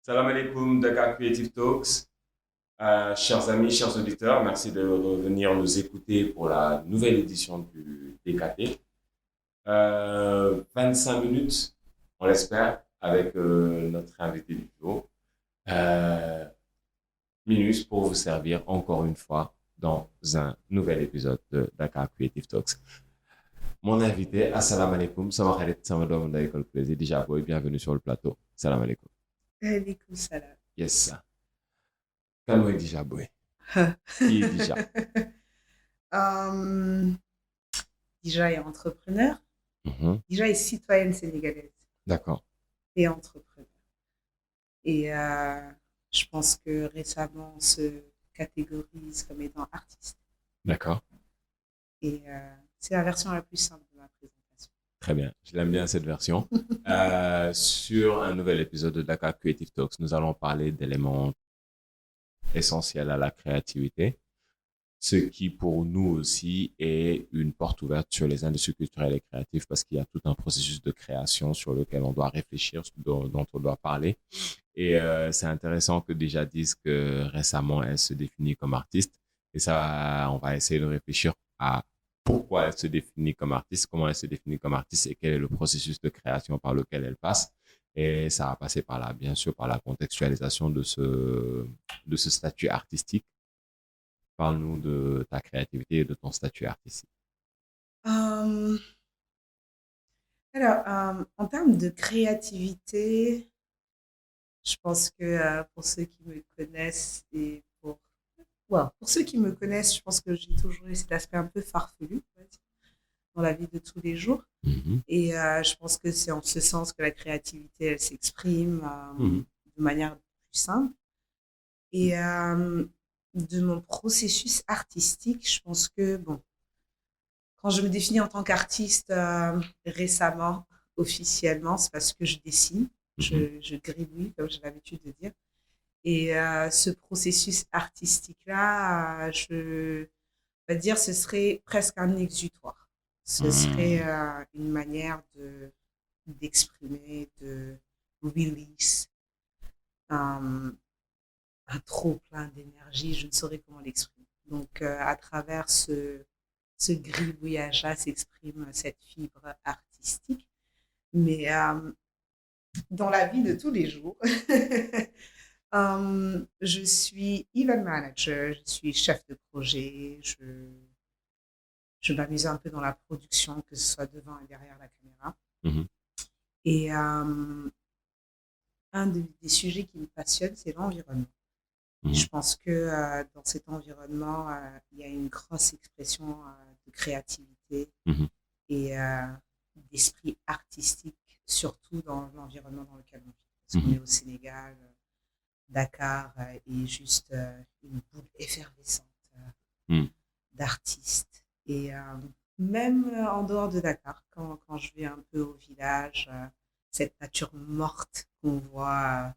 Salam alaikum, Dakar Creative Talks. Chers amis, chers auditeurs, merci de revenir nous écouter pour la nouvelle édition du DKT. 25 minutes, on l'espère, avec notre invité du jour. Euh, Minus pour vous servir encore une fois dans un nouvel épisode de Dakar Creative Talks. Mon invité, assalamu alaikum, sama xarit, sama doomu ndey École Plaisir, Dija Boy, bienvenue sur le plateau. Salam alaikum. Alaikum salam. Yes. Kan mooy Dija Boy? Qui est Dija? Dija est entrepreneur. Dija est citoyenne sénégalaise D'accord. et entrepreneur. Et je pense que récemment, on se catégorise comme étant artiste. D'accord. Et c'est la version la plus simple de ma présentation. Très bien. Je l'aime bien cette version. Sur un nouvel épisode de Dakar Creative Talks, nous allons parler d'éléments essentiels à la créativité, ce qui pour nous aussi est une porte ouverte sur les industries culturelles et créatives parce qu'il y a tout un processus de création sur lequel on doit réfléchir, dont on doit parler. Et c'est intéressant que déjà dise que récemment elle se définit comme artiste. Et ça, on va essayer de réfléchir à pourquoi elle se définit comme artiste, comment elle se définit comme artiste et quel est le processus de création par lequel elle passe. Et ça va passer par là, bien sûr, par la contextualisation de ce statut artistique. Parle-nous de ta créativité et de ton statut artistique. Alors, en termes de créativité, je pense que pour ceux qui me connaissent et pour ceux qui me connaissent, je pense que j'ai toujours eu cet aspect un peu farfelu en fait, dans la vie de tous les jours. Et je pense que c'est en ce sens que la créativité, elle s'exprime de manière plus simple. Et de mon processus artistique, je pense que, bon, quand je me définis en tant qu'artiste récemment, officiellement, c'est parce que je dessine, je gribouille, comme j'ai l'habitude de dire. Et ce processus artistique-là, je vais dire, ce serait presque un exutoire. Ce serait une manière d'exprimer, de release, un trop plein d'énergie, je ne saurais comment l'exprimer. Donc, à travers ce gribouillage-là s'exprime cette fibre artistique. Mais dans la vie de tous les jours, je suis event manager, je suis chef de projet, je m'amuse un peu dans la production, que ce soit devant et derrière la caméra. Et un des sujets qui me passionne, c'est l'environnement. Je pense que dans cet environnement, il y a une grosse expression de créativité et d'esprit artistique, surtout dans l'environnement dans lequel on vit. Parce qu'on est au Sénégal, Dakar est juste une boule effervescente d'artistes. Et même en dehors de Dakar, quand je vais un peu au village, cette nature morte qu'on voit,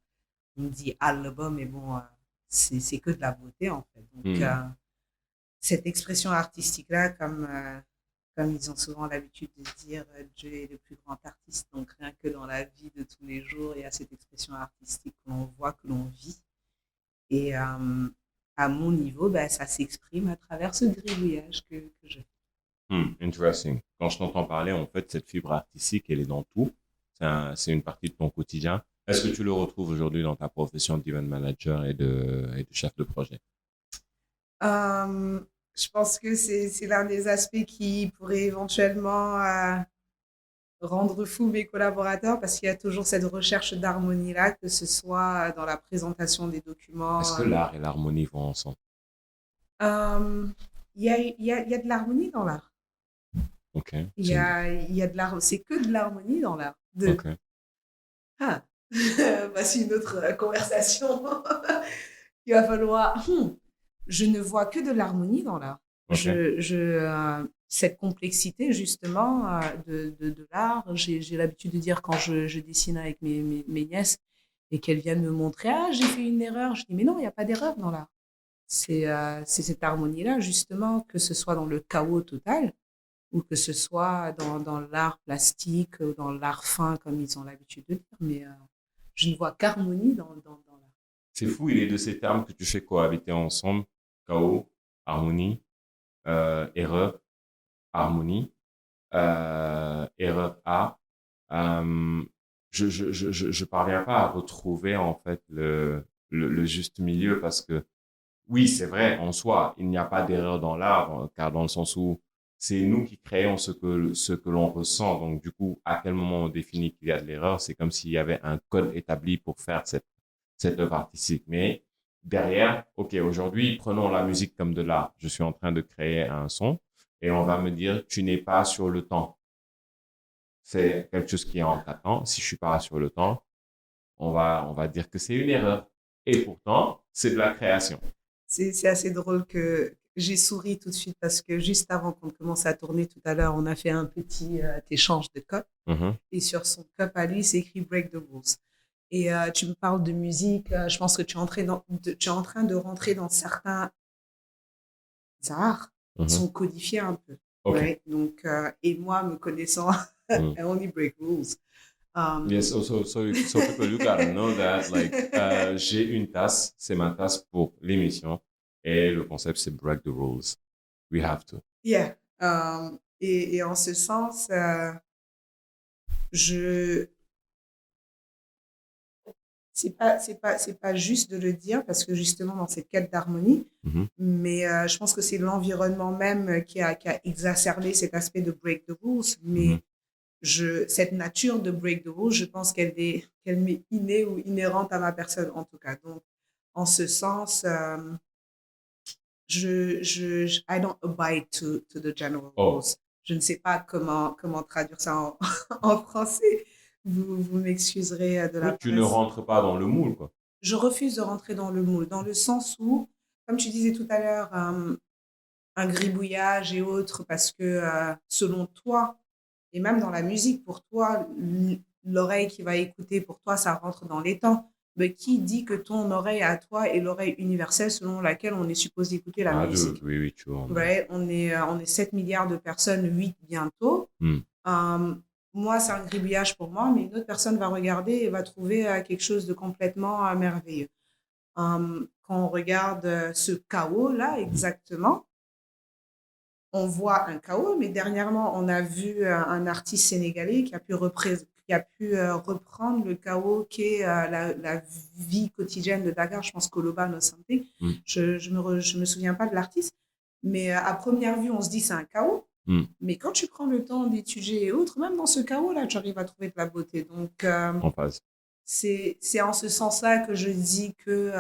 on dit album, mais bon, c'est que de la beauté en fait. Donc, cette expression artistique-là, comme ils ont souvent l'habitude de dire, Dieu est le plus grand artiste. Donc, rien que dans la vie de tous les jours, il y a cette expression artistique que l'on voit, que l'on vit. Et à mon niveau, ben, ça s'exprime à travers ce gribouillage que je fais. Interesting. Quand je t'entends parler, en fait, cette fibre artistique, elle est dans tout. C'est une partie de ton quotidien. Est-ce que tu le retrouves aujourd'hui dans ta profession d'event manager et de chef de projet? Je pense que c'est l'un des aspects qui pourrait éventuellement rendre fou mes collaborateurs parce qu'il y a toujours cette recherche d'harmonie-là, que ce soit dans la présentation des documents. Est-ce que l'art et l'harmonie vont ensemble? Il y a de l'harmonie dans l'art. Ok. Il y a de l'art, c'est que de l'harmonie dans l'art. Ok. Ah, voici une autre conversation qu'il va falloir. Je ne vois que de l'harmonie dans l'art. Okay. Cette complexité justement de l'art, j'ai l'habitude de dire quand je dessine avec mes nièces et qu'elles viennent me montrer, ah j'ai fait une erreur, je dis mais non, il n'y a pas d'erreur dans l'art. C'est cette harmonie-là justement, que ce soit dans le chaos total ou que ce soit dans l'art plastique ou dans l'art fin comme ils ont l'habitude de dire, mais je ne vois qu'harmonie dans la... C'est fou, il est de ces termes que tu fais cohabiter ensemble. Chaos, harmonie, erreur, harmonie, erreur A. Euh, je parviens pas à retrouver en fait le juste milieu parce que oui, c'est vrai, en soi, il n'y a pas d'erreur dans l'art, car dans le sens où c'est nous qui créons ce que l'on ressent. Donc, du coup, à quel moment on définit qu'il y a de l'erreur? C'est comme s'il y avait un code établi pour faire cette œuvre artistique. Mais derrière, OK, aujourd'hui, prenons la musique comme de l'art. Je suis en train de créer un son et on va me dire, tu n'es pas sur le temps. C'est quelque chose qui est en t'attend. Si je suis pas sur le temps, on va dire que c'est une erreur. Et pourtant, c'est de la création. C'est assez drôle que j'ai souri tout de suite parce que juste avant qu'on commence à tourner tout à l'heure, on a fait un petit échange de cup. Mhm. Et sur son cup à lui, c'est écrit Break the Rules. Et tu me parles de musique, je pense que tu es, tu es en train de rentrer dans certains arts qui Mhm. sont codifiés un peu. OK. Ouais, donc, et moi, me connaissant, Mm. I only break rules. Yes, so people, you gotta know that, like, j'ai une tasse, c'est ma tasse pour l'émission, et le concept, c'est break the rules. We have to. Yeah. Et en ce sens, je c'est pas juste de le dire parce que justement dans cette quête d'harmonie, Mhm. mais je pense que c'est l'environnement même qui a exacerbé cet aspect de break the rules. Mhm. Mais cette nature de break the rules, je pense qu'elle m'est innée ou inhérente à ma personne en tout cas. Donc, en ce sens, I don't abide to the general Oh, rules. Je ne sais pas comment traduire ça en français. Vous m'excuserez de la oui, tu ne paresse. rentres pas dans le moule, quoi. Je refuse de rentrer dans le moule, dans le sens où, comme tu disais tout à l'heure, un gribouillage et autres, parce que selon toi, et même dans la musique, pour toi, l'oreille qui va écouter, pour toi, ça rentre dans les temps. Mais qui dit que ton oreille à toi est l'oreille universelle selon laquelle on est supposé écouter la Ah, dude, musique? oui, oui, tu vois. Ouais, on est 7 milliards de personnes, 8 bientôt. Mm. Euh, moi, c'est un gribouillage pour moi, mais une autre personne va regarder et va trouver quelque chose de complètement merveilleux. Quand on regarde ce chaos-là, exactement, on voit un chaos, mais dernièrement, on a vu un artiste sénégalais qui a reprendre le chaos qu'est la vie quotidienne de Dakar, je pense Koloba no something. Mm. Je me souviens pas de l'artiste, mais à première vue, on se dit c'est un chaos. Mm. Mais quand tu prends le temps d'étudier et autres, même dans ce chaos-là, tu arrives à trouver de la beauté. Donc, En phase. c'est en ce sens-là que je dis que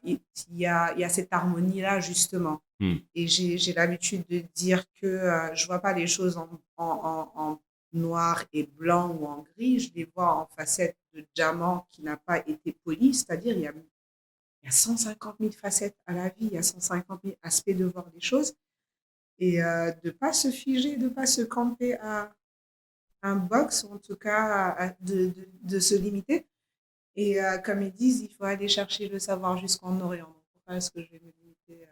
il y a cette harmonie-là, justement. Mm. Et j'ai l'habitude de dire que je vois pas les choses en noir et blanc ou en gris, je les vois en facettes de diamant qui n'a pas été poli, c'est-à-dire il y a 150 000 facettes à la vie, il y a 150 000 aspects de voir les choses, et de pas se figer, de pas se camper à un box, ou en tout cas de se limiter. Et comme ils disent, il faut aller chercher le savoir jusqu'en Orient. Donc, pourquoi est-ce que je vais me limiter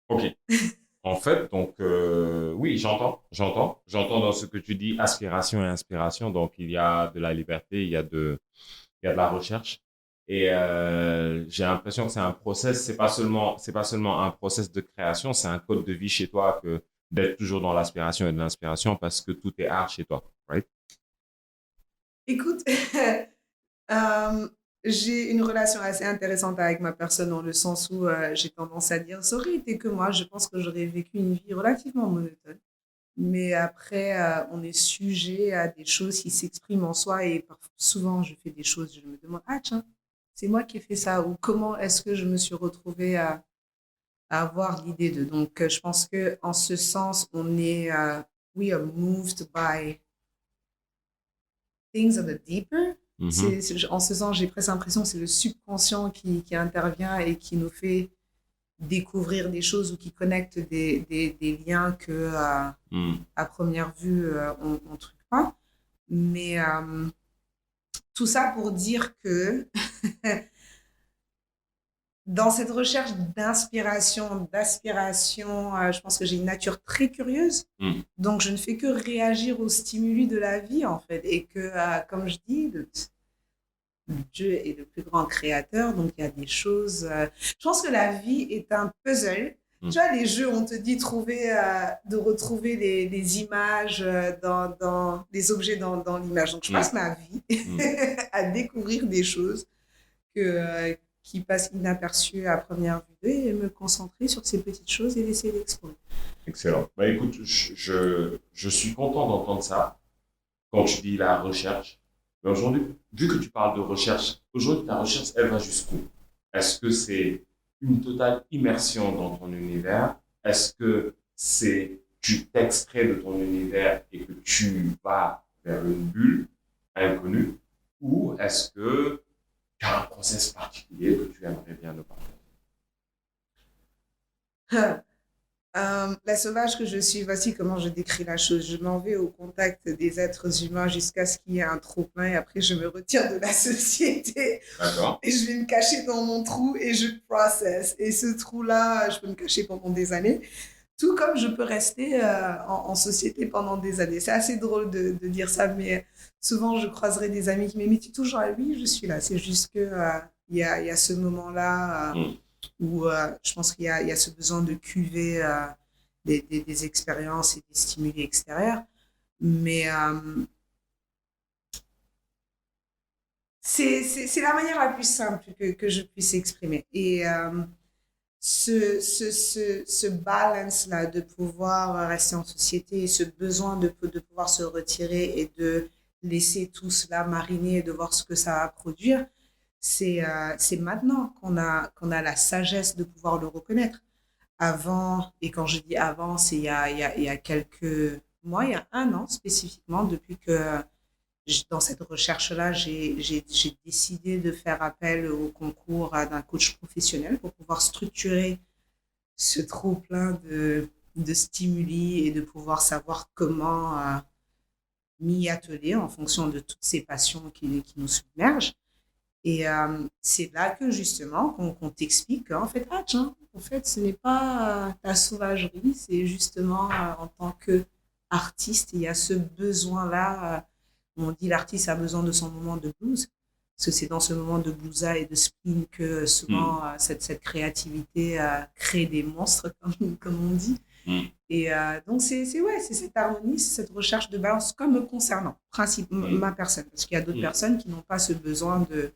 OK. En fait, donc, oui, j'entends dans ce que tu dis, aspiration et inspiration. Donc, il y a de la liberté, il y a de la recherche. Et j'ai l'impression que c'est un process, c'est pas seulement un process de création, c'est un code de vie chez toi que d'être toujours dans l'aspiration et de l'inspiration parce que tout est art chez toi, right? Écoute, euh, j'ai une relation assez intéressante avec ma personne dans le sens où j'ai tendance à dire, ça aurait été que moi, je pense que j'aurais vécu une vie relativement monotone. Mais après, on est sujet à des choses qui s'expriment en soi et souvent, je fais des choses, je me demande, ah tiens, c'est moi qui ai fait ça ou comment est-ce que je me suis retrouvée à avoir l'idée de. Donc, je pense que en ce sens, we are moved by things that are deeper. Mhm. En ce sens, j'ai presque l'impression que c'est le subconscient qui intervient et qui nous fait découvrir des choses ou qui connecte des liens que Mm. à première vue on ne truc pas. Mais tout ça pour dire que dans cette recherche d'inspiration, d'aspiration, je pense que j'ai une nature très curieuse. Mm. Donc, je ne fais que réagir aux stimuli de la vie, en fait. Et que, comme je dis, Dieu est le plus grand créateur, donc il y a des choses. Je pense que la vie est un puzzle. Tu vois, les jeux, on te dit de retrouver les images dans les objets dans l'image. Donc, je passe ma vie à découvrir des choses qui passent inaperçues à première vue et me concentrer sur ces petites choses et essayer d'explorer. Excellent. Bah, écoute, je suis content d'entendre ça quand tu dis la recherche. Mais aujourd'hui, vu que tu parles de recherche, aujourd'hui, ta recherche, elle va jusqu'où? Est-ce que c'est une totale immersion dans ton univers? Est-ce que tu t'extrais de ton univers et que tu vas vers une bulle inconnue? Ou est-ce que tu as un process particulier que tu aimerais bien nous partager? La sauvage que je suis, voici comment je décris la chose. Je m'en vais au contact des êtres humains jusqu'à ce qu'il y ait un trop-plein et après je me retire de la société. D'accord. Et je vais me cacher dans mon trou et je process. Et ce trou-là, je peux me cacher pendant des années. Tout comme je peux rester en société pendant des années. C'est assez drôle de dire ça, mais souvent je croiserai des amis qui m'imitent toujours. Oui, je suis là. C'est juste que il y a ce moment-là où je pense qu'il y a ce besoin de cuver des expériences et des stimuli extérieurs. Mais c'est la manière la plus simple que je puisse exprimer. Et ce balance-là de pouvoir rester en société et ce besoin de pouvoir se retirer et de laisser tout cela mariner et de voir ce que ça va produire, c'est maintenant qu'on a la sagesse de pouvoir le reconnaître. Avant, et quand je dis avant, c'est il y a quelques mois, il y a 1 an spécifiquement, depuis que dans cette recherche-là, j'ai décidé de faire appel au concours d'un coach professionnel pour pouvoir structurer ce trop-plein de stimuli et de pouvoir savoir comment m'y atteler en fonction de toutes ces passions qui nous submergent. Et c'est là que justement qu'on t'explique qu'en fait, tiens, en fait, ce n'est pas ta sauvagerie, c'est justement en tant qu'artiste, il y a ce besoin-là. On dit l'artiste a besoin de son moment de blues, parce que c'est dans ce moment de bluesa et de spleen que souvent cette créativité crée des monstres, comme on dit. Et donc, c'est cette harmonie, c'est cette recherche de balance, comme me concernant, ma personne, parce qu'il y a d'autres personnes qui n'ont pas ce besoin de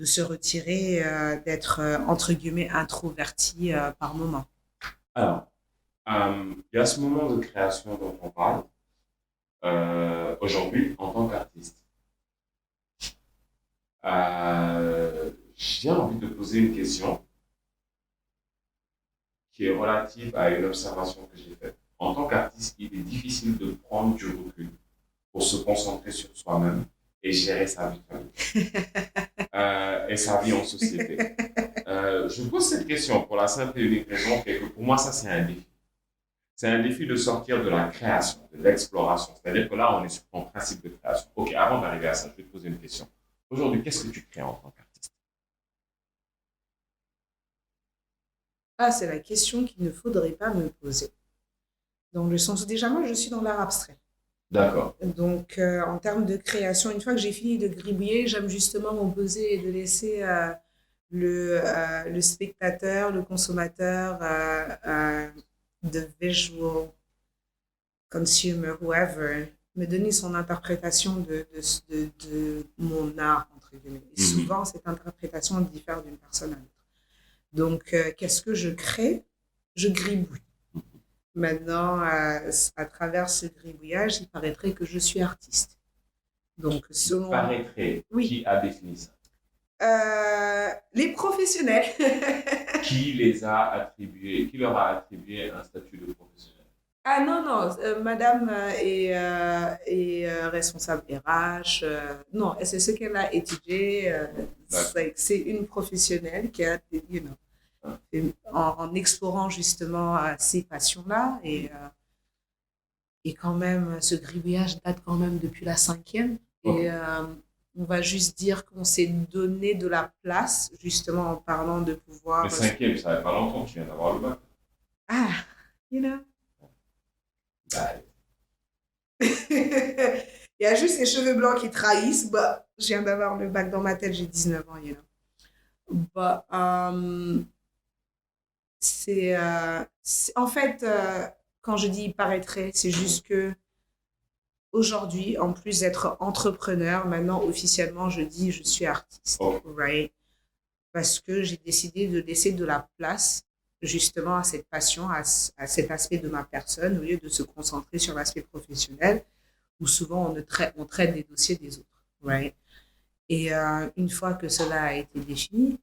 se retirer, d'être, entre guillemets, introverti par moment. Alors, il y a ce moment de création dont on parle aujourd'hui en tant qu'artiste. J'ai envie de poser une question qui est relative à une observation que j'ai faite. En tant qu'artiste, il est difficile de prendre du recul pour se concentrer sur soi-même et gérer sa vie de famille et sa vie en société. Je pose cette question pour la simple et unique raison que pour moi, ça, c'est un défi. C'est un défi de sortir de la création, de l'exploration. C'est-à-dire que là, on est sur ton principe de création. OK, avant d'arriver à ça, je vais te poser une question. Aujourd'hui, qu'est-ce que tu crées en tant qu'artiste? C'est la question qu'il ne faudrait pas me poser. Dans le sens où déjà, moi, je suis dans l'art abstrait. D'accord. Donc, en termes de création, une fois que j'ai fini de gribouiller, j'aime justement m'opposer et de laisser le spectateur, le consommateur, the visual consumer, whoever, me donner son interprétation de mon art, entre guillemets. Et souvent, cette interprétation diffère d'une personne à l'autre. Donc, qu'est-ce que je crée? Je gribouille. Maintenant, à travers ce gribouillage, il paraîtrait que je suis artiste. Donc, selon... Il paraîtrait. Oui. Qui a défini ça? Les professionnels. Qui leur a attribué un statut de professionnel? Non, madame est responsable RH. Non, c'est ce qu'elle a étudié. C'est une professionnelle qui a, en explorant justement ces passions-là. Et quand même, ce gribouillage date quand même depuis la 5e. Okay. Et on va juste dire qu'on s'est donné de la place, justement, en parlant de pouvoir... Le 5e, ça fait pas longtemps que tu viens d'avoir le bac. You know. Il Il y a juste les cheveux blancs qui trahissent. Bah, je viens d'avoir le bac dans ma tête, j'ai 19 ans, you know. Bah, en fait, quand je dis il paraîtrait, c'est juste que aujourd'hui, en plus d'être entrepreneur, maintenant officiellement, je dis je suis artiste, right? Parce que j'ai décidé de laisser de la place justement à cette passion, à cet aspect de ma personne, au lieu de se concentrer sur l'aspect professionnel, où souvent on traite des dossiers des autres, right? Et une fois que cela a été défini,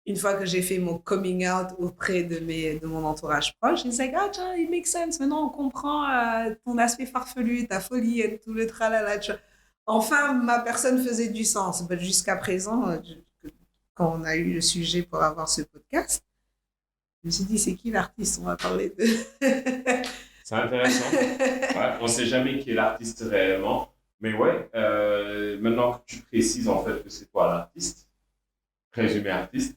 une fois que j'ai fait mon coming out auprès de mon entourage proche, ils disaient, ah, tiens, it makes sense. Maintenant, on comprend ton aspect farfelu, ta folie et tout le tralala. Enfin, ma personne faisait du sens. Mais jusqu'à présent, quand on a eu le sujet pour avoir ce podcast, je me suis dit, c'est qui l'artiste? On va parler de... C'est intéressant. Ouais, on ne sait jamais qui est l'artiste réellement. Mais ouais, maintenant que tu précises en fait que c'est toi l'artiste, présumé artiste,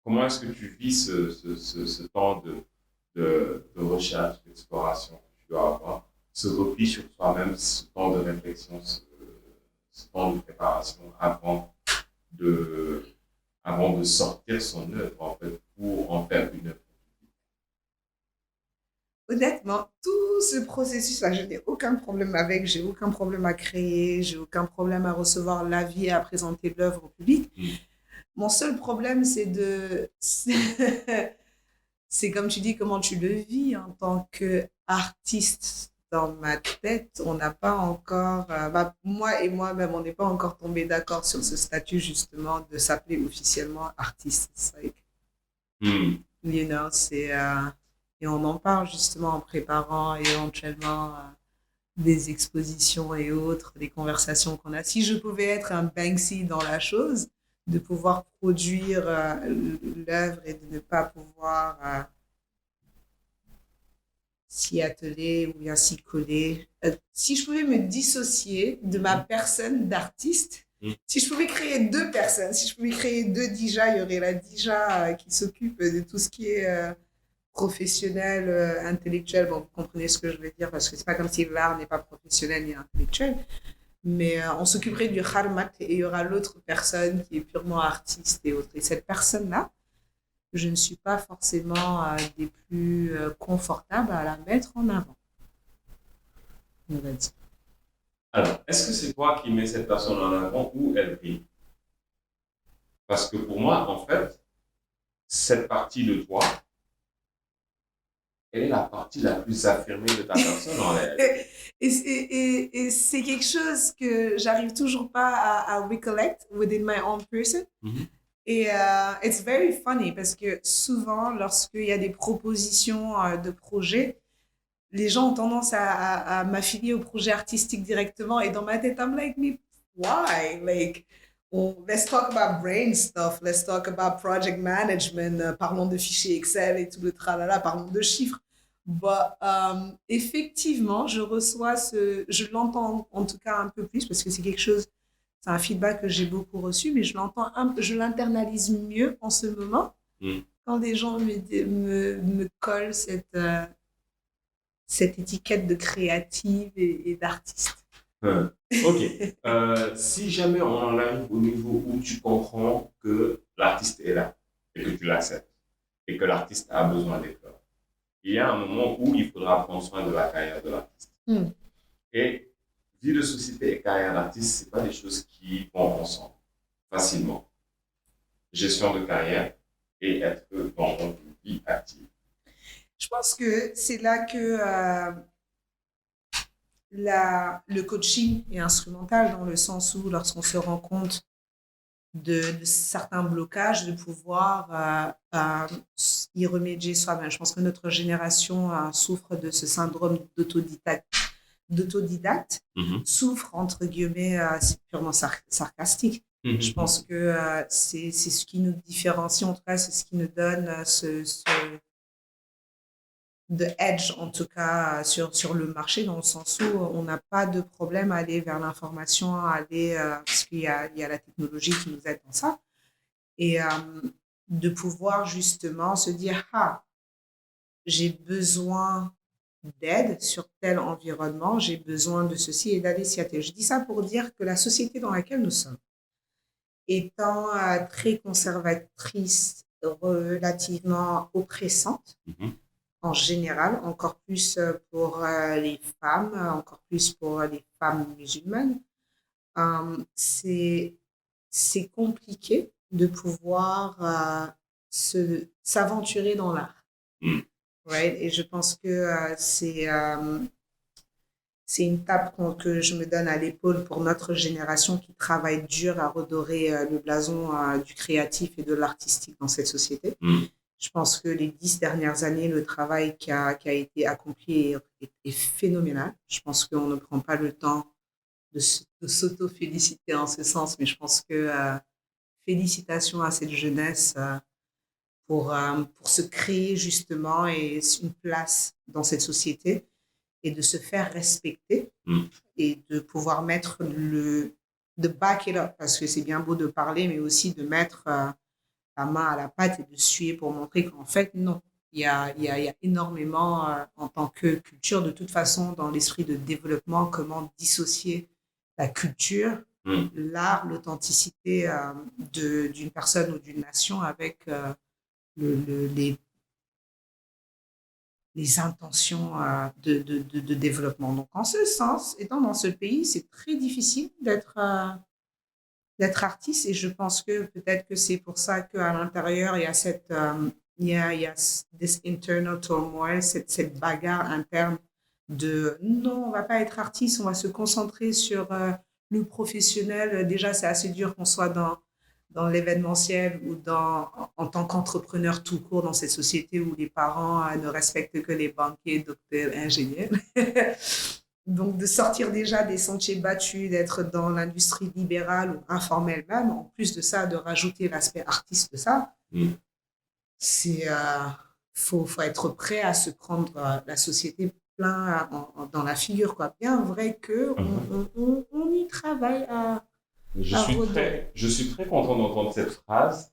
comment est-ce que tu vis ce temps de recherche, d'exploration que tu dois avoir, ce repli sur toi-même, ce temps de réflexion, ce temps de préparation avant de sortir son œuvre, en fait, pour en faire une œuvre? Honnêtement, tout ce processus-là, je n'ai aucun problème avec, j'ai aucun problème à créer, j'ai aucun problème à recevoir l'avis et à présenter l'œuvre au public. Mon seul problème, c'est comme tu dis, comment tu le vis en tant qu'artiste. Dans ma tête, on n'a pas encore, moi et moi-même, on n'est pas encore tombé d'accord sur ce statut justement de s'appeler officiellement artiste. It's like, you know, et on en parle justement en préparant éventuellement des expositions et autres, des conversations qu'on a. Si je pouvais être un Banksy dans la chose, de pouvoir produire l'œuvre et de ne pas pouvoir s'y atteler ou bien s'y coller. Si je pouvais me dissocier de ma personne d'artiste, si je pouvais créer deux personnes, si je pouvais créer deux Dija, il y aurait la Dija qui s'occupe de tout ce qui est professionnel, intellectuel. Bon, vous comprenez ce que je veux dire, parce que c'est pas comme si l'art n'est pas professionnel ni intellectuel. Mais on s'occuperait du kharmat et il y aura l'autre personne qui est purement artiste et autre. Et cette personne-là, je ne suis pas forcément des plus confortables à la mettre en avant. On va dire. Alors, est-ce que c'est toi qui mets cette personne en avant ou elle brille? Parce que pour moi, en fait, cette partie de toi, elle est la partie la plus affirmée de ta personne en réalité. Et c'est quelque chose que j'arrive toujours pas à recollect within my own person. Et it's very funny parce que souvent, lorsqu'il y a des propositions de projets, les gens ont tendance à m'affilier au projet artistique directement. Et dans ma tête, I'm like, mais why? Like, let's talk about brain stuff. Let's talk about project management. Parlons de fichiers Excel et tout le tralala. Parlons de chiffres. But, effectivement, je l'entends en tout cas un peu plus parce que c'est quelque chose, c'est un feedback que j'ai beaucoup reçu, mais je l'internalise mieux en ce moment quand des gens me collent cette étiquette de créative et d'artiste. Ok. Si jamais on en arrive au niveau où tu comprends que l'artiste est là et que tu l'acceptes et que l'artiste a besoin d'éclore, il y a un moment où il faudra prendre soin de la carrière de l'artiste. Et vie de société et carrière d'artiste, ce n'est pas des choses qui vont ensemble facilement. Gestion de carrière et être dans une vie active. Je pense que c'est là que le coaching est instrumental dans le sens où lorsqu'on se rend compte de certains blocages, de pouvoir y remédier soi-même. Je pense que notre génération souffre de ce syndrome d'autodidacte, souffre, entre guillemets, c'est purement sarcastique. Je pense que c'est ce qui nous différencie, en tout cas, c'est ce qui nous donne de edge, en tout cas, sur le marché, dans le sens où on n'a pas de problème à aller vers l'information, parce qu'il y a la technologie qui nous aide dans ça. Et de pouvoir justement se dire, j'ai besoin d'aide sur tel environnement, j'ai besoin de ceci et d'aller s'y atteler. Je dis ça pour dire que la société dans laquelle nous sommes, étant très conservatrice, relativement oppressante, en général, encore plus pour les femmes, encore plus pour les femmes musulmanes, c'est compliqué de pouvoir s'aventurer dans l'art. Right? Et je pense que c'est une tape que je me donne à l'épaule pour notre génération qui travaille dur à redorer le blason du créatif et de l'artistique dans cette société. Je pense que les 10 dernières années, le travail qui a été accompli est phénoménal. Je pense qu'on ne prend pas le temps de s'auto-féliciter en ce sens, mais je pense que félicitations à cette jeunesse pour se créer justement et une place dans cette société et de se faire respecter et de pouvoir mettre de back it up, parce que c'est bien beau de parler, mais aussi de mettre la main à la pâte et de suer pour montrer qu'en fait, non. Il y a énormément, en tant que culture, de toute façon, dans l'esprit de développement, comment dissocier la culture, l'art, l'authenticité d'une personne ou d'une nation avec les intentions de développement. Donc, en ce sens, étant dans ce pays, c'est très difficile d'être artiste, et je pense que peut-être que c'est pour ça qu'à l'intérieur, il y a il y a this internal turmoil, cette bagarre interne de non, on va pas être artiste, on va se concentrer sur le professionnel. Déjà, c'est assez dur qu'on soit dans l'événementiel ou en tant qu'entrepreneur tout court dans cette société où les parents ne respectent que les banquiers, docteurs, ingénieurs. Donc, de sortir déjà des sentiers battus, d'être dans l'industrie libérale ou informelle même, en plus de ça, de rajouter l'aspect artiste de ça, c'est faut être prêt à se prendre la société plein dans la figure, quoi. Bien vrai que on y travaille à je suis très content d'entendre cette phrase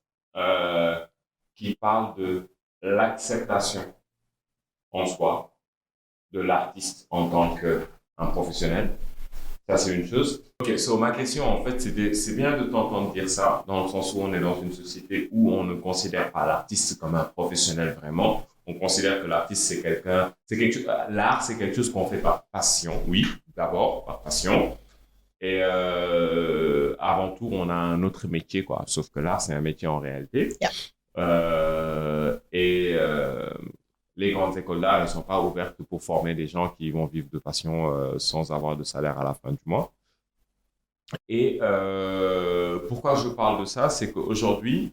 qui parle de l'acceptation en soi de l'artiste en tant qu'un professionnel. Ça, c'est une chose. Ok, so ma question, en fait, c'est bien de t'entendre dire ça, dans le sens où on est dans une société où on ne considère pas l'artiste comme un professionnel vraiment. On considère que l'artiste, l'art, c'est quelque chose qu'on fait par passion. Oui, d'abord, par passion. Et avant tout, on a un autre métier, quoi. Sauf que l'art, c'est un métier en réalité. Yeah. Les grandes écoles d'art ne sont pas ouvertes pour former des gens qui vont vivre de passion sans avoir de salaire à la fin du mois. Et pourquoi je parle de ça, c'est qu'aujourd'hui,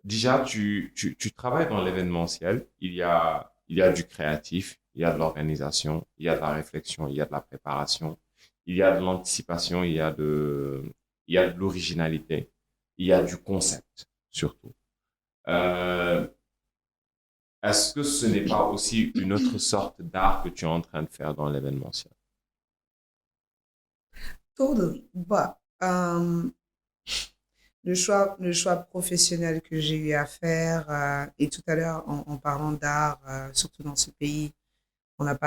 déjà, tu travailles dans l'événementiel. Il y a du créatif, il y a de l'organisation, il y a de la réflexion, il y a de la préparation, il y a de l'anticipation, il y a de l'originalité, il y a du concept, surtout. Est-ce que ce n'est pas aussi une autre sorte d'art que tu es en train de faire dans l'événementiel? Totally. But, le choix professionnel que j'ai eu à faire, et tout à l'heure, en parlant d'art, surtout dans ce pays, on est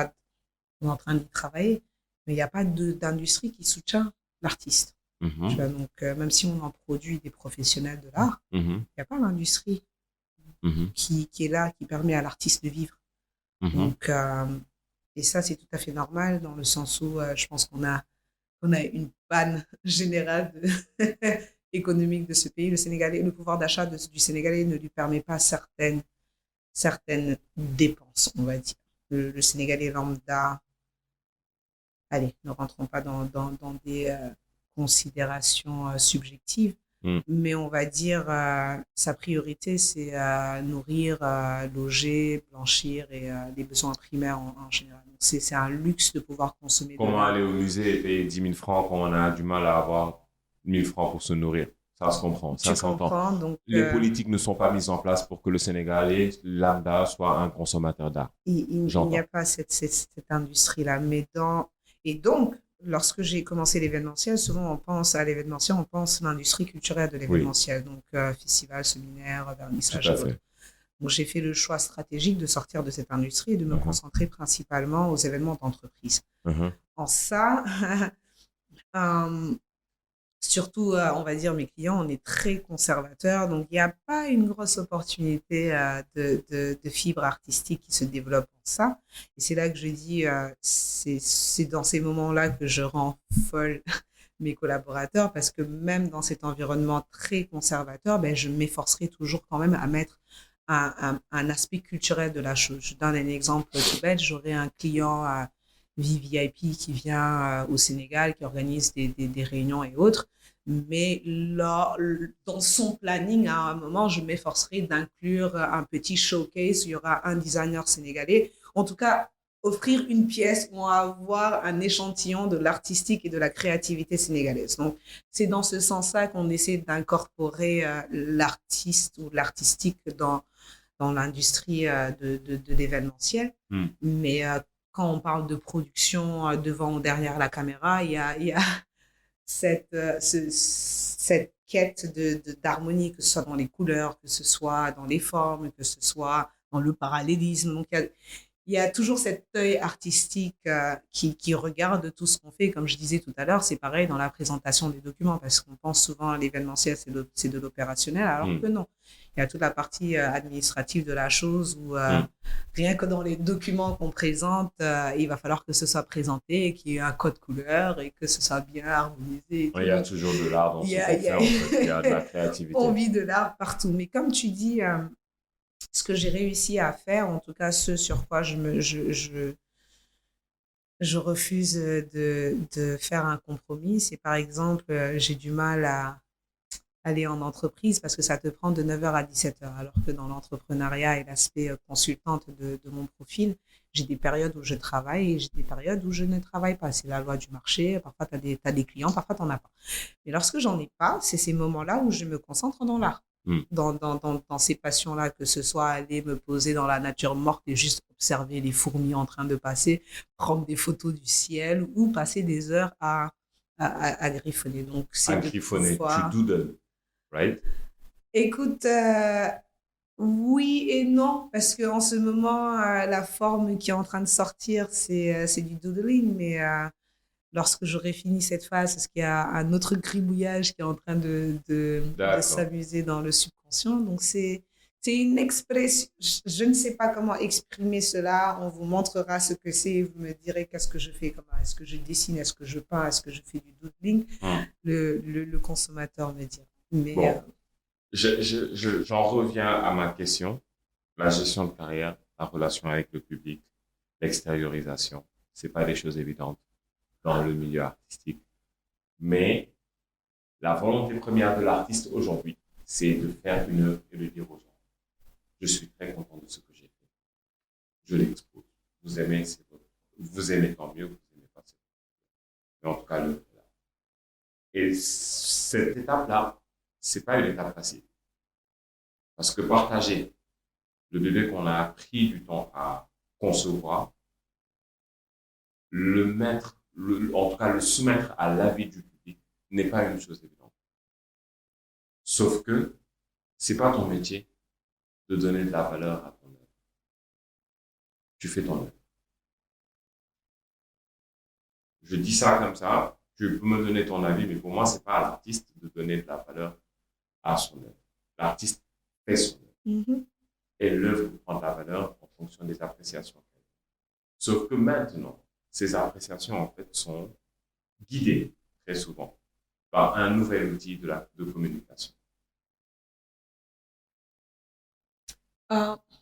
en train d'y travailler, mais il n'y a pas d'industrie qui soutient l'artiste. Tu vois, donc, même si on en produit des professionnels de l'art, il n'y a pas l'industrie qui est là, qui permet à l'artiste de vivre. Donc, et ça, c'est tout à fait normal dans le sens où je pense qu'on a une panne générale économique de ce pays. Le pouvoir d'achat du Sénégalais ne lui permet pas certaines dépenses, on va dire. Le Sénégalais lambda, allez, ne rentrons pas dans des considérations subjectives, mais on va dire sa priorité, c'est nourrir, loger, blanchir et les besoins primaires en général. Donc, c'est un luxe de pouvoir consommer. Comment aller au musée et payer 10 000 francs quand on a du mal à avoir 1 000 francs pour se nourrir? Ça se comprend, ça s'entend. Donc, les politiques ne sont pas mises en place pour que le Sénégalais lambda soit un consommateur d'art. Il n'y a pas cette industrie-là. Et donc, lorsque j'ai commencé l'événementiel, souvent on pense à l'événementiel, on pense à l'industrie culturelle de l'événementiel. Donc, festival, séminaire, vernissage. Donc, j'ai fait le choix stratégique de sortir de cette industrie et de me concentrer principalement aux événements d'entreprise. En ça, surtout, on va dire, mes clients, on est très conservateurs, donc il n'y a pas une grosse opportunité de fibre artistique qui se développe en ça. Et c'est là que je dis, c'est dans ces moments-là que je rends folle mes collaborateurs, parce que même dans cet environnement très conservateur, ben, je m'efforcerai toujours quand même à mettre un aspect culturel de la chose. Je donne un exemple tout bête, j'aurai un client à VVIP qui vient au Sénégal, qui organise des réunions et autres. Mais là, dans son planning, à un moment, je m'efforcerai d'inclure un petit showcase. Il y aura un designer sénégalais. En tout cas, offrir une pièce où on va avoir un échantillon de l'artistique et de la créativité sénégalaise. Donc, c'est dans ce sens-là qu'on essaie d'incorporer l'artiste ou l'artistique dans l'industrie de l'événementiel. Mais quand on parle de production devant ou derrière la caméra, il y a cette quête d'harmonie, que ce soit dans les couleurs, que ce soit dans les formes, que ce soit dans le parallélisme. Donc, il y a toujours cet œil artistique qui regarde tout ce qu'on fait. Comme je disais tout à l'heure, c'est pareil dans la présentation des documents, parce qu'on pense souvent à l'événementiel, c'est de l'opérationnel, alors que non. Il y a toute la partie administrative de la chose où rien que dans les documents qu'on présente, il va falloir que ce soit présenté, qu'il y ait un code couleur et que ce soit bien harmonisé. Il y a toujours de l'art dans ce qu'on fait, en fait. Il y a de la créativité. On vit de l'art partout. Mais comme tu dis, ce que j'ai réussi à faire, en tout cas ce sur quoi je refuse de faire un compromis, c'est par exemple, j'ai du mal à aller en entreprise parce que ça te prend de 9h à 17h, alors que dans l'entrepreneuriat et l'aspect consultante de mon profil, j'ai des périodes où je travaille et j'ai des périodes où je ne travaille pas. C'est la loi du marché. Parfois, tu as des clients, parfois, tu n'en as pas. Mais lorsque j'en ai pas, c'est ces moments-là où je me concentre dans l'art. Dans ces passions-là, que ce soit aller me poser dans la nature morte et juste observer les fourmis en train de passer, prendre des photos du ciel ou passer des heures à griffonner. Donc, c'est à griffonner, tu doodles, right? Écoute, oui et non, parce qu'en ce moment, la forme qui est en train de sortir, c'est du doodling, mais lorsque j'aurai fini cette phase, parce qu'il y a un autre gribouillage qui est en train de s'amuser dans le subconscient. Donc, c'est une expression. Je ne sais pas comment exprimer cela. On vous montrera ce que c'est. Vous me direz qu'est-ce que je fais, comment est-ce que je dessine, est-ce que je peins, est-ce que je fais du doodling. Le consommateur me dira. Mais, bon, j'en reviens à ma question. La gestion de carrière, la relation avec le public, l'extériorisation, c'est pas des choses évidentes dans le milieu artistique. Mais la volonté première de l'artiste aujourd'hui, c'est de faire une œuvre et de dire aux gens, je suis très content de ce que j'ai fait. Je l'expose. Vous aimez, vous aimez tant mieux, vous aimez pas, c'est mais en tout cas, l'œuvre est là. Et cette étape-là, c'est pas une étape facile. Parce que partager le bébé qu'on a pris du temps à concevoir, le mettre, en tout cas le soumettre à l'avis du public n'est pas une chose évidente. Sauf que c'est pas ton métier de donner de la valeur à ton œuvre. Tu fais ton œuvre. Je dis ça comme ça, tu peux me donner ton avis, mais pour moi, c'est pas à l'artiste de donner de la valeur à son œuvre. L'artiste fait son œuvre. Et l'œuvre prend de la valeur en fonction des appréciations. Sauf que maintenant, ces appréciations, en fait, sont guidées très souvent par un nouvel outil de communication.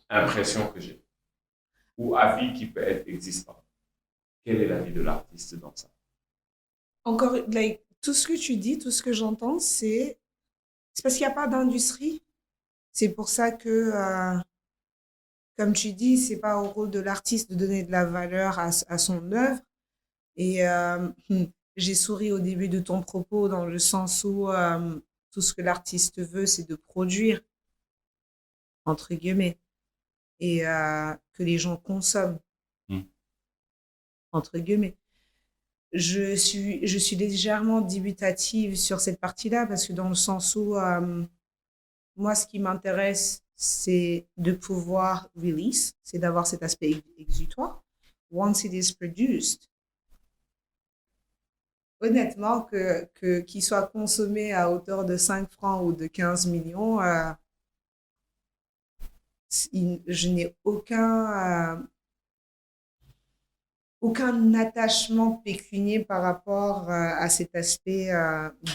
Impression que j'ai. Ou avis qui peut être existant. Quel est l'avis de l'artiste dans ça? Encore, tout ce que tu dis, tout ce que j'entends, c'est parce qu'il n'y a pas d'industrie. C'est pour ça que, comme tu dis, c'est pas au rôle de l'artiste de donner de la valeur à son œuvre. Et j'ai souri au début de ton propos dans le sens où tout ce que l'artiste veut, c'est de produire, entre guillemets, et que les gens consomment, entre guillemets. Je suis légèrement dubitative sur cette partie-là parce que dans le sens où moi, ce qui m'intéresse, c'est de pouvoir release, c'est d'avoir cet aspect exutoire. Once it is produced, honnêtement, qu'il soit consommé à hauteur de 5 francs ou de 15 millions, je n'ai aucun attachement pécunier par rapport à cet aspect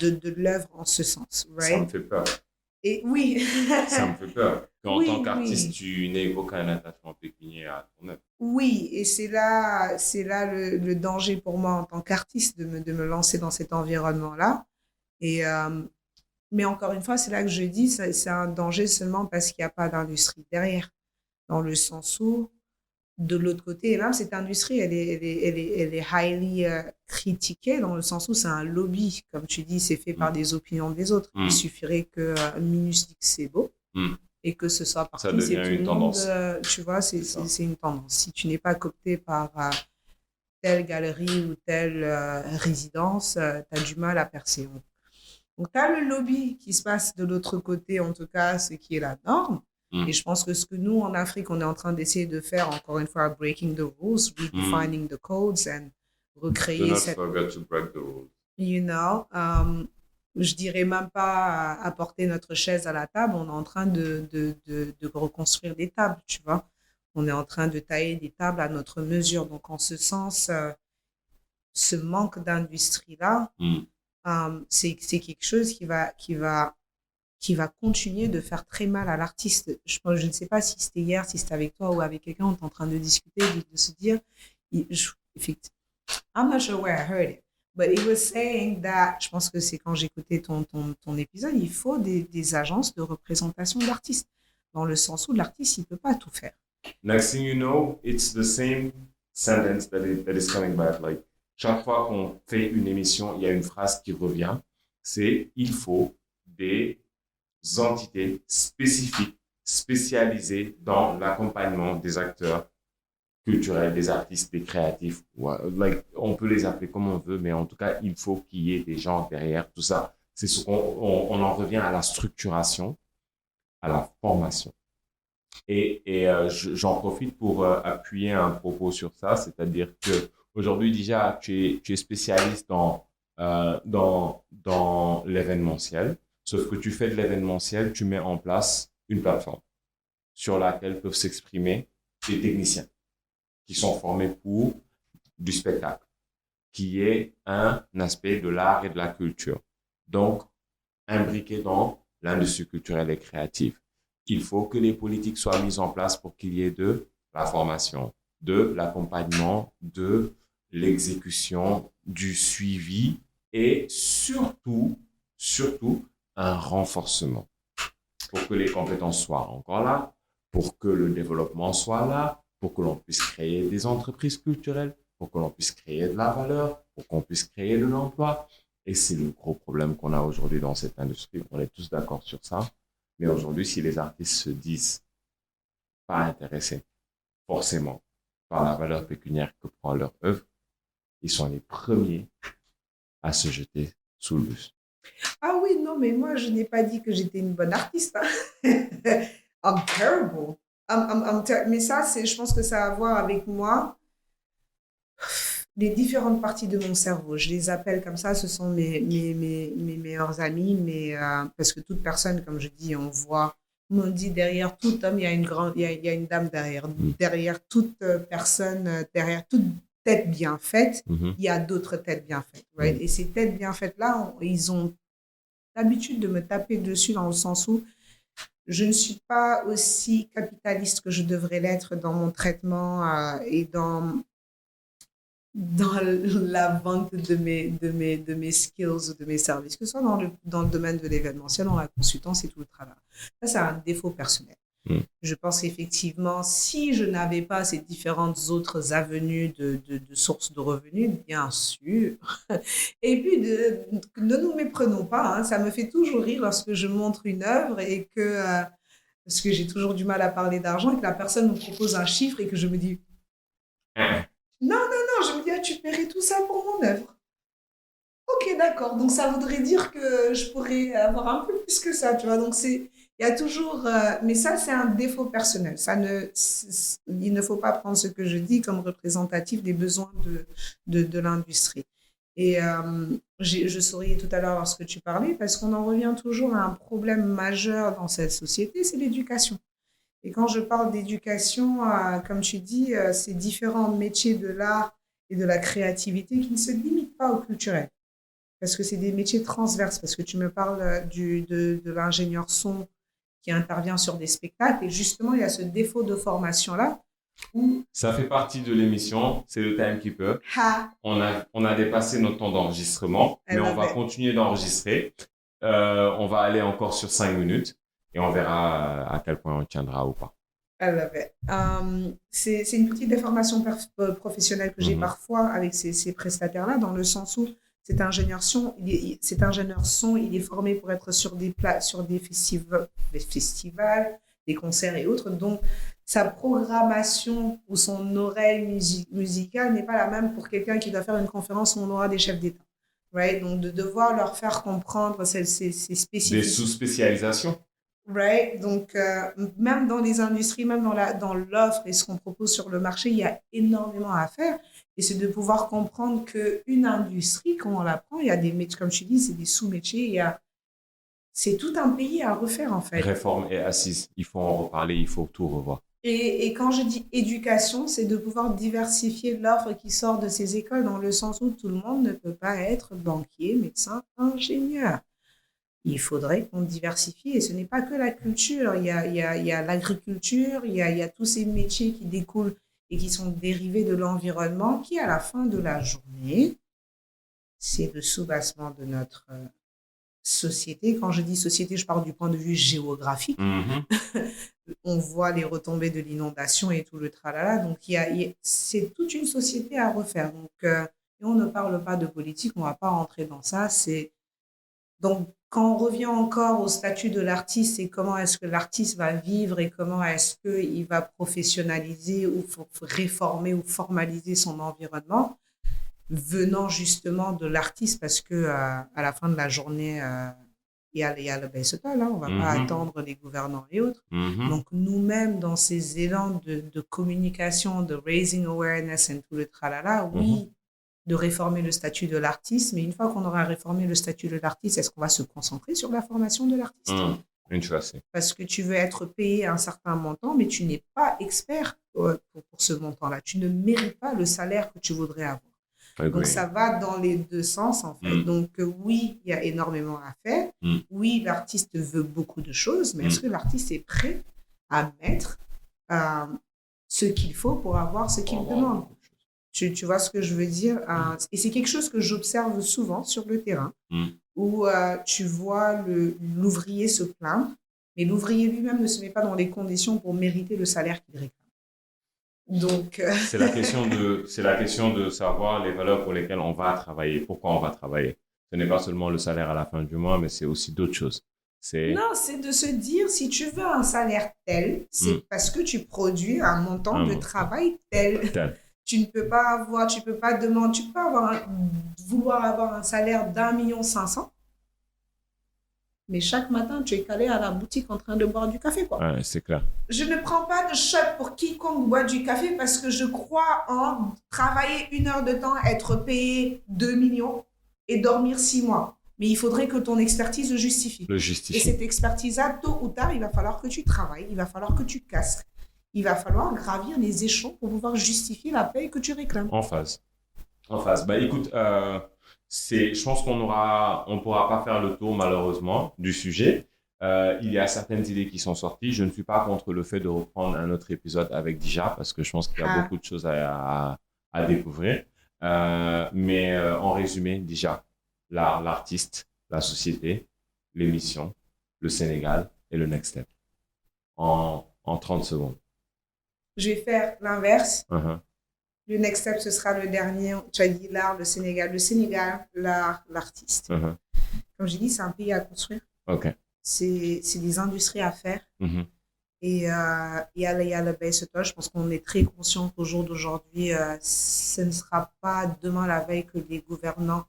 de l'œuvre en ce sens, Ça me right? fait peur. Et oui, Ça me fait peur. Qu'en Oui, tant qu'artiste, oui. tu n'aies aucun attachement pécunier à ton œuvre. oui, et c'est là le danger pour moi en tant qu'artiste de me lancer dans cet environnement-là. Et, mais encore une fois, c'est là que je dis, c'est un danger seulement parce qu'il n'y a pas d'industrie derrière, dans le sens où de l'autre côté, et même cette industrie, elle est highly critiquée dans le sens où c'est un lobby. Comme tu dis, c'est fait par des opinions des autres. Il suffirait que Minus dise que c'est beau et que ce soit Ça parti. C'est devient tout une le monde, tendance. tu vois, C'est ça. c'est une tendance. Si tu n'es pas coopté par telle galerie ou telle résidence, tu as du mal à percer. Donc, tu as le lobby qui se passe de l'autre côté, en tout cas, ce qui est la norme. Et je pense que ce que nous, en Afrique, on est en train d'essayer de faire, encore une fois, breaking the rules, redefining the codes, and Do recréer not cette, forget to break the rules. je dirais même pas apporter notre chaise à la table, on est en train de reconstruire des tables, tu vois. On est en train de tailler des tables à notre mesure. Donc, en ce sens, ce manque d'industrie-là, c'est quelque chose qui va continuer de faire très mal à l'artiste. Je ne sais pas si c'était hier, si c'était avec toi ou avec quelqu'un, on est en train de discuter, de se dire, I'm not sure where I heard it, but it was saying that, je pense que c'est quand j'écoutais ton épisode, il faut des agences de représentation d'artistes, dans le sens où l'artiste, il ne peut pas tout faire. Next thing you know, it's the same sentence that is coming back. Like, chaque fois qu'on fait une émission, il y a une phrase qui revient. C'est il faut des entités spécifiques, spécialisées dans l'accompagnement des acteurs culturels, des artistes, des créatifs. Like, on peut les appeler comme on veut, mais en tout cas, il faut qu'il y ait des gens derrière tout ça. C'est ce qu'on on en revient à la structuration, à la formation. Et j'en profite pour appuyer un propos sur ça, c'est-à-dire que aujourd'hui déjà tu es spécialiste dans l'événementiel, sauf que tu fais de l'événementiel, tu mets en place une plateforme sur laquelle peuvent s'exprimer des techniciens qui sont formés pour du spectacle, qui est un aspect de l'art et de la culture, donc imbriqué dans l'industrie culturelle et créative. Il faut que les politiques soient mises en place pour qu'il y ait de la formation, de l'accompagnement, de l'exécution, du suivi et surtout un renforcement pour que les compétences soient encore là, pour que le développement soit là, pour que l'on puisse créer des entreprises culturelles, pour que l'on puisse créer de la valeur, pour qu'on puisse créer de l'emploi. Et c'est le gros problème qu'on a aujourd'hui dans cette industrie. On est tous d'accord sur ça. Mais aujourd'hui, si les artistes se disent pas intéressés forcément par la valeur pécuniaire que prend leur œuvre, ils sont les premiers à se jeter sous le bus. Ah oui, non, mais moi, je n'ai pas dit que j'étais une bonne artiste. Hein. I'm terrible. Mais ça, je pense que ça a à voir avec moi. Les différentes parties de mon cerveau, je les appelle comme ça, ce sont mes meilleurs amis, parce que toute personne, comme je dis, on dit derrière tout homme, il y a il y a une dame derrière. Derrière toute personne, derrière toute tête bien faite, il y a d'autres têtes bien faites. Right? Et ces têtes bien faites-là, ils ont l'habitude de me taper dessus dans le sens où je ne suis pas aussi capitaliste que je devrais l'être dans mon traitement et dans la vente de mes skills, de mes services, que ce soit dans le domaine de l'événementiel, dans la consultance et tout le travail. Ça, c'est un défaut personnel. Je pense qu'effectivement, si je n'avais pas ces différentes autres avenues de sources de revenus, bien sûr. Et puis, ne nous méprenons pas, hein, ça me fait toujours rire lorsque je montre une œuvre et que, parce que j'ai toujours du mal à parler d'argent, et que la personne me propose un chiffre et que je me dis, non, je me dis, tu paierais tout ça pour mon œuvre. Ok, d'accord. Donc, ça voudrait dire que je pourrais avoir un peu plus que ça, tu vois. Donc, il Il y a toujours, mais ça, c'est un défaut personnel. Il ne faut pas prendre ce que je dis comme représentatif des besoins de l'industrie. Et je souriais tout à l'heure lorsque tu parlais parce qu'on en revient toujours à un problème majeur dans cette société, c'est l'éducation. Et quand je parle d'éducation, comme tu dis, c'est différents métiers de l'art et de la créativité qui ne se limitent pas au culturel. Parce que c'est des métiers transverses, parce que tu me parles de l'ingénieur son qui intervient sur des spectacles. Et justement, il y a ce défaut de formation-là. Où... Ça fait partie de l'émission, c'est le timekeeper. On a dépassé notre temps d'enregistrement, mais on va continuer d'enregistrer. On va aller encore sur 5 minutes et on verra à quel point on tiendra ou pas. C'est une petite déformation professionnelle que j'ai parfois avec ces prestataires-là, dans le sens où cet ingénieur son, il est formé pour être sur des festivals, des concerts et autres. Donc, sa programmation ou son oreille musicale n'est pas la même pour quelqu'un qui doit faire une conférence où on aura des chefs d'État. Right? Donc, de devoir leur faire comprendre ces spécificités. Des sous-spécialisations. Right? Donc, même dans les industries, même dans l'offre et ce qu'on propose sur le marché, il y a énormément à faire. Et c'est de pouvoir comprendre qu'une industrie, quand on la prend, il y a des métiers, comme tu dis, c'est des sous-métiers, c'est tout un pays à refaire, en fait. Réforme est assise. Il faut en reparler, il faut tout revoir. Et quand je dis éducation, c'est de pouvoir diversifier l'offre qui sort de ces écoles, dans le sens où tout le monde ne peut pas être banquier, médecin, ingénieur. Il faudrait qu'on diversifie, et ce n'est pas que la culture. Il y a l'agriculture, il y a tous ces métiers qui découlent et qui sont dérivés de l'environnement, qui, à la fin de la journée, c'est le soubassement de notre société. Quand je dis société, je parle du point de vue géographique. On voit les retombées de l'inondation et tout le tralala. Donc, c'est toute une société à refaire. Donc, et on ne parle pas de politique, on ne va pas rentrer dans ça. Donc, quand on revient encore au statut de l'artiste et comment est-ce que l'artiste va vivre et comment est-ce qu'il va professionnaliser ou réformer ou formaliser son environnement, venant justement de l'artiste, parce que à la fin de la journée, il y a le baisse-toile, on ne va pas attendre les gouvernants et autres. Donc, nous-mêmes, dans ces élans de communication, de raising awareness et tout le tralala, oui, de réformer le statut de l'artiste, mais une fois qu'on aura réformé le statut de l'artiste, est-ce qu'on va se concentrer sur la formation de l'artiste? Une chose. Parce que tu veux être payé un certain montant, mais tu n'es pas expert pour ce montant-là. Tu ne mérites pas le salaire que tu voudrais avoir. Donc, ça va dans les deux sens, en fait. Donc, oui, il y a énormément à faire. Oui, l'artiste veut beaucoup de choses, mais est-ce que l'artiste est prêt à mettre ce qu'il faut pour avoir ce qu'il demande? Tu vois ce que je veux dire? Et c'est quelque chose que j'observe souvent sur le terrain, où tu vois l'ouvrier se plaindre, mais l'ouvrier lui-même ne se met pas dans les conditions pour mériter le salaire qu'il réclame. Donc, c'est la question de savoir les valeurs pour lesquelles on va travailler, pourquoi on va travailler. Ce n'est pas seulement le salaire à la fin du mois, mais c'est aussi d'autres choses. Non, c'est de se dire, si tu veux un salaire tel, c'est parce que tu produis un montant de travail tel. Tu ne peux pas avoir, tu peux vouloir avoir un salaire d'1,5 million, mais chaque matin, tu es calé à la boutique en train de boire du café, quoi. Ouais, c'est clair. Je ne prends pas de shot pour quiconque boit du café parce que je crois en travailler 1 heure de temps, être payé 2 millions et dormir 6 mois. Mais il faudrait que ton expertise le justifie. Et cette expertise-là, tôt ou tard, il va falloir que tu travailles, il va falloir que tu casques. Il va falloir gravir les échelons pour pouvoir justifier la paye que tu réclames. En phase. Bah, écoute, je pense qu'on pourra pas faire le tour, malheureusement, du sujet. Il y a certaines idées qui sont sorties. Je ne suis pas contre le fait de reprendre un autre épisode avec Dija, parce que je pense qu'il y a beaucoup de choses à découvrir. Mais en résumé, Dija, l'artiste, la société, l'émission, le Sénégal et le next step. En 30 secondes. Je vais faire l'inverse. Le next step, ce sera le dernier. Tu as dit l'art, le Sénégal. Le Sénégal, l'art, l'artiste. Comme j'ai dit, c'est un pays à construire. C'est des industries à faire. Et il y a le baisse-toile. Je pense qu'on est très conscient qu'au jour d'aujourd'hui, ce ne sera pas demain la veille que les gouvernants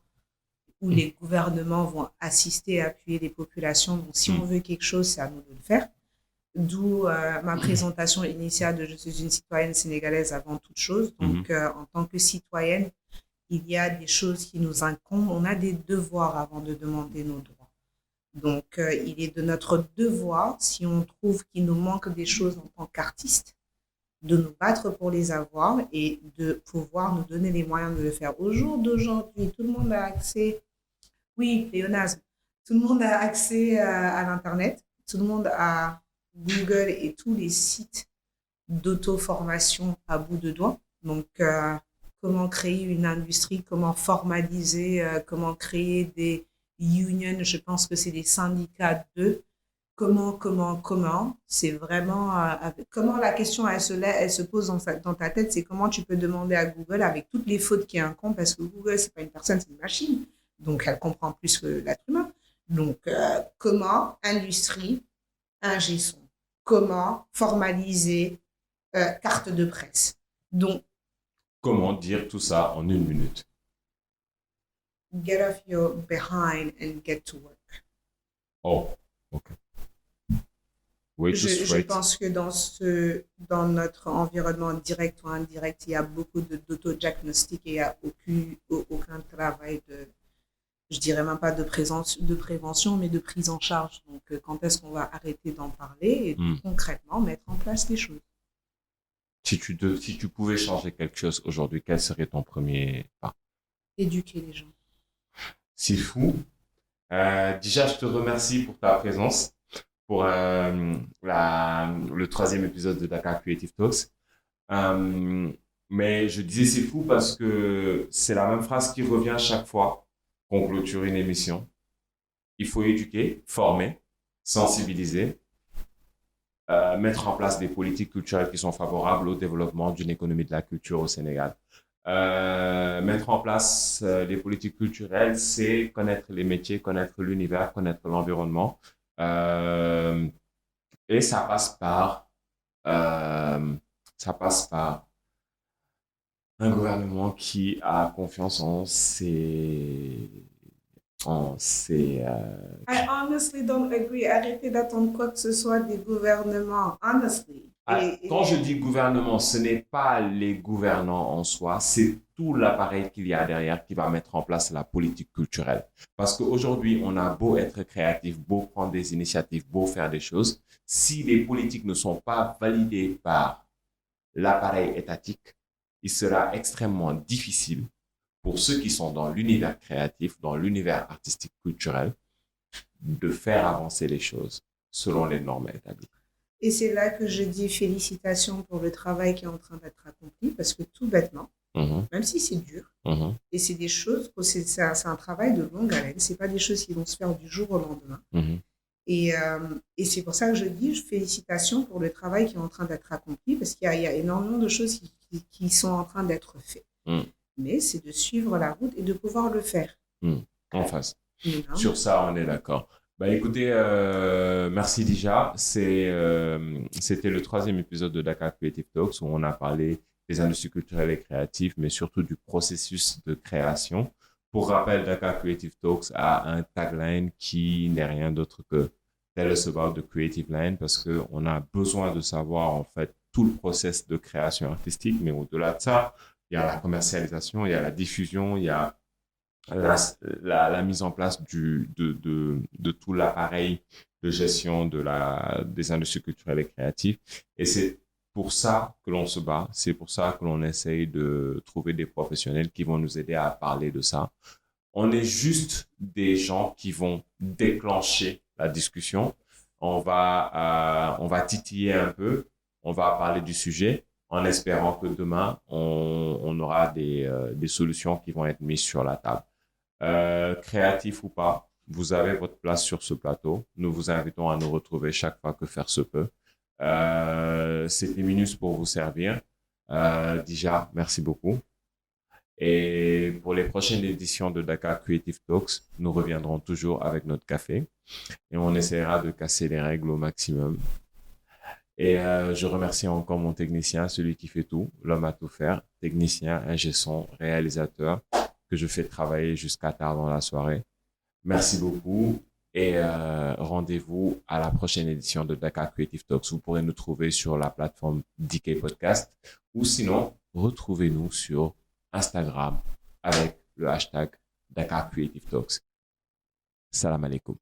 où les gouvernements vont assister et appuyer les populations. Donc, si on veut quelque chose, c'est à nous de le faire. D'où ma présentation initiale de je suis une citoyenne sénégalaise avant toute chose. Donc, en tant que citoyenne, il y a des choses qui nous incombent. On a des devoirs avant de demander nos droits. Donc, il est de notre devoir, si on trouve qu'il nous manque des choses en tant qu'artiste, de nous battre pour les avoir et de pouvoir nous donner les moyens de le faire. Au jour d'aujourd'hui, tout le monde a accès, oui, pléonasme, tout le monde a accès à l'Internet, tout le monde a Google et tous les sites d'auto-formation à bout de doigts. Donc, comment créer une industrie, comment formaliser, comment créer des unions, je pense que c'est des syndicats comment, c'est vraiment, comment la question, elle se pose dans ta tête, c'est comment tu peux demander à Google avec toutes les fautes qui incombent, parce que Google, c'est pas une personne, c'est une machine, donc elle comprend plus que l'être humain. Donc, comment industrie, ingé son, comment formaliser carte de presse. Donc, comment dire tout ça en 1 minute? Get off your behind and get to work. Oh, ok. Je pense que dans notre environnement direct ou indirect, il y a beaucoup d'autodiagnostic et il n'y a aucun travail je dirais même pas de prévention, mais de prise en charge. Donc, quand est-ce qu'on va arrêter d'en parler et concrètement mettre en place les choses? Si tu pouvais changer quelque chose aujourd'hui, quel serait ton premier pas? Éduquer les gens. C'est fou. Déjà, je te remercie pour ta présence pour le 3e épisode de Dakar Creative Talks. Mais je disais c'est fou parce que c'est la même phrase qui revient chaque fois qu'on clôture une émission. Il faut éduquer, former, sensibiliser, mettre en place des politiques culturelles qui sont favorables au développement d'une économie de la culture au Sénégal. Mettre en place les politiques culturelles, c'est connaître les métiers, connaître l'univers, connaître l'environnement. Et ça passe par un gouvernement qui a confiance en ses I honestly don't agree. Arrêtez d'attendre quoi que ce soit des gouvernements. Honestly. Quand je dis gouvernement, ce n'est pas les gouvernants en soi, c'est tout l'appareil qu'il y a derrière qui va mettre en place la politique culturelle. Parce qu'aujourd'hui, on a beau être créatif, beau prendre des initiatives, beau faire des choses, si les politiques ne sont pas validées par l'appareil étatique, il sera extrêmement difficile pour ceux qui sont dans l'univers créatif, dans l'univers artistique culturel, de faire avancer les choses selon les normes établies. Et c'est là que je dis félicitations pour le travail qui est en train d'être accompli, parce que tout bêtement, même si c'est dur, et c'est des choses, c'est un travail de longue haleine, c'est pas des choses qui vont se faire du jour au lendemain. Et c'est pour ça que je dis félicitations pour le travail qui est en train d'être accompli, parce qu'il y a énormément de choses qui sont en train d'être faites. Mais c'est de suivre la route et de pouvoir le faire. En face. Sur ça, on est d'accord. Bah écoutez, merci déjà. C'était le 3e épisode de Dakar Creative Talks où on a parlé des industries culturelles et créatives, mais surtout du processus de création. Pour rappel, Dakar Creative Talks a un tagline qui n'est rien d'autre que Tell us about the creative line, parce que on a besoin de savoir en fait tout le process de création artistique, mais au-delà de ça, il y a la commercialisation, il y a la diffusion, il y a la mise en place de tout l'appareil de gestion des industries culturelles et créatives. Et c'est pour ça que l'on se bat, c'est pour ça que l'on essaye de trouver des professionnels qui vont nous aider à parler de ça. On est juste des gens qui vont déclencher la discussion. On va titiller un peu, on va parler du sujet en espérant que demain, on aura des solutions qui vont être mises sur la table. Créatif ou pas, vous avez votre place sur ce plateau. Nous vous invitons à nous retrouver chaque fois que faire se peut. C'était Minus pour vous servir. Déjà, merci beaucoup. Et pour les prochaines éditions de Dakar Creative Talks, nous reviendrons toujours avec notre café et on essaiera de casser les règles au maximum. Et je remercie encore mon technicien, celui qui fait tout, l'homme à tout faire, technicien, ingé son, réalisateur, que je fais travailler jusqu'à tard dans la soirée. Merci beaucoup et rendez-vous à la prochaine édition de Dakar Creative Talks. Vous pourrez nous trouver sur la plateforme DK Podcast ou sinon, retrouvez-nous sur Instagram avec le hashtag Dakar Creative Talks. Salam alaikum.